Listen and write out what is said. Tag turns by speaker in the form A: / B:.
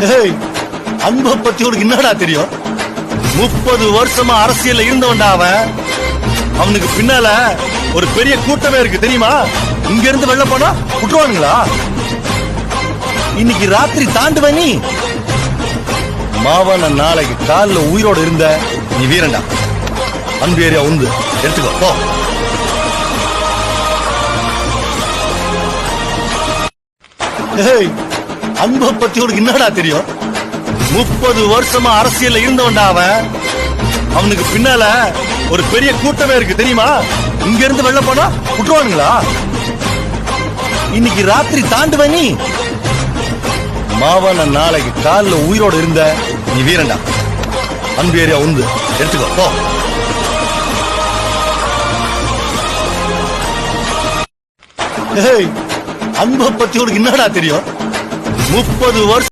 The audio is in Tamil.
A: ஏய், அன்பை பத்தி உனக்கு என்னடா தெரியும்? 30 வருஷமா அரசியல்ல இருந்தவன்டா அவன். அவனுக்கு பின்னால ஒரு பெரிய கூட்டமே இருக்கு தெரியுமா? இங்க இருந்து வெளில போனா விட்டுருவானுங்களா? இன்னைக்கு ராத்திரி தாண்டுவ நீ. மாவன நாளைக்கு காலில் உயிரோட இருந்த நீ வீரண்டா. அன்பு ஏரியா உந்து எடுத்துக்கோ போ. ஏய், அன்பை பத்தி உனக்கு என்னடா தெரியும்? 30 வருஷமா அரசியல்ல இருந்தவன்டா அவன். அவனுக்கு பின்னால ஒரு பெரிய கூட்டமே இருக்கு தெரியுமா? இங்க இருந்து வெளில போனா விட்டுருவானுங்களா? இன்னைக்கு ராத்திரி தாண்டுவ நீ. மாவன நாளைக்கு காலில் உயிரோட இருந்த நீ வீரண்டா. அன்பு ஏரியா உந்து எடுத்துக்கோ போ. ஏய், அன்பை பத்தி உனக்கு என்னடா தெரியும்? 30 வருஷம்